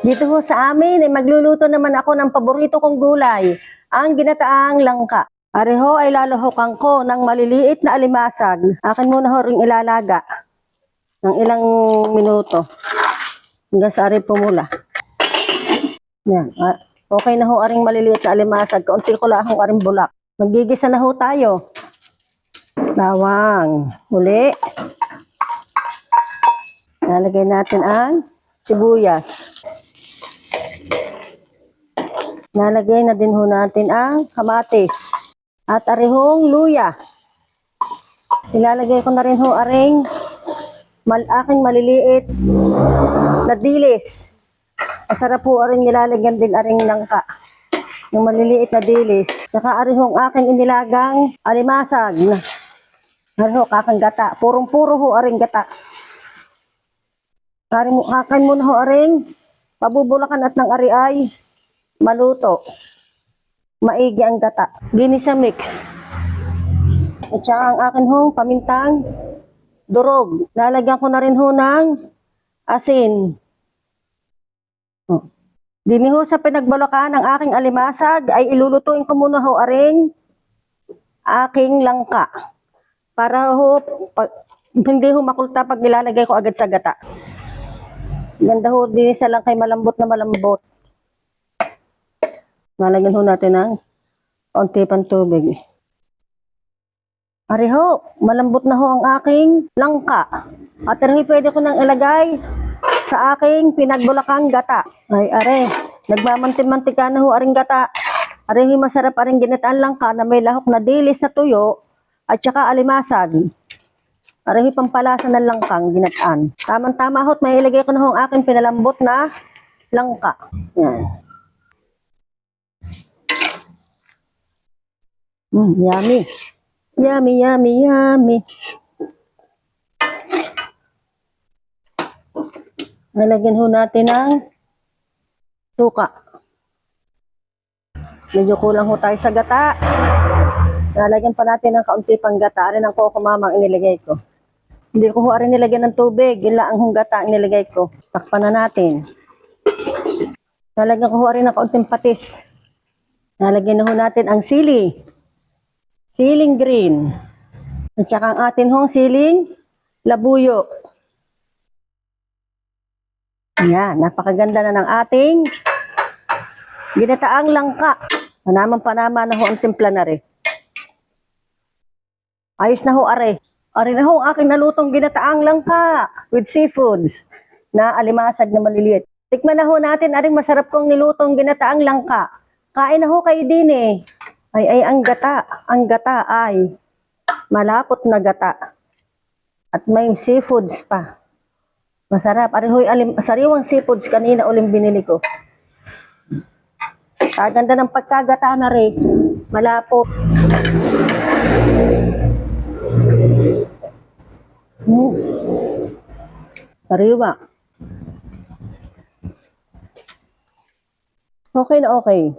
Dito ho sa amin, magluluto naman ako ng paborito kong gulay, ang ginataang langka. Areho ay lalahukan ko ng maliliit na alimasag. Akin muna ho ring ilalaga ng ilang minuto hanggang sa arin pumula. Yan. Okay na ho aring maliliit na alimasag. Kaunti ko lang aring bulak. Magigisa na ho tayo. Bawang. Uli. Nalagay natin ang sibuyas. Nalagay na din ho natin ang kamatis. At arihong luya. Ilalagay ko na rin ho aring aking maliliit na dilis. Masarap po aring nilalagyan din aring langka. Yung maliliit na dilis. Saka arihong aking inilagang alimasag. Ariho, kakang gata. Purong-puro ho aring gata. Kakan mo na ho aring pabubulakan at ng ari ay maluto. Maigi ang gata. Ginisa mix. At saka ang akin hong pamintang durog. Lalagyan ko na rin ho ng asin. Dini ho sa pinagbalokan ng aking alimasag ay ilulutuin ko muna ho aring aking langka. Para ho, hindi ho makulta pag nilalagay ko agad sa gata. Ganda ho din sa langkay malambot na malambot. Nalagyan ho natin ng konti pang tubig. Ariho, malambot na ho ang aking langka. At ariho, pwede ko nang ilagay sa aking pinagbulakang gata. Ay, are, nagmamantin-mantika na ho aring gata. Ariho, masarap aring ginataan langka na may lahok na dilis sa tuyo at saka alimasag. Ariho, pampalasa ng langkang ginataan. Tamang-tama ho, may ilagay ko na ho ang aking pinalambot na langka. Yan. Yummy. Yummy, yummy, yummy. Nalagyan ho natin ng suka. Medyo kulang ho tayo sa gata. Nalagyan pa natin ng kaunti pang gata. Arin ang kokomamang inilagay ko. Hindi ko ho arin nilagyan ng tubig. Yun lang ang gata ang inilagay ko. Takpan na natin. Nalagyan ko ho arin ng kaunting patis. Nalagyan na ho natin ang sili. Siling green. At saka ang atin hong siling labuyo. Ayan, napakaganda na ng ating ginataang langka. Panaman-panama na ho ang timpla na rin. Ayos na ho are. Are na ho ang aking nalutong ginataang langka with seafoods na alimasag na maliliit. Tikman na ho natin aring masarap kong nilutong ginataang langka. Kain na ho kayo din eh. Ay, ang gata ay malapot na gata. At may seafoods pa. Masarap. Arihoy, sariwang seafoods kanina uling binili ko. Kaganda ng pagkagata na rin. Malapot. Sariwa. Okay na okay.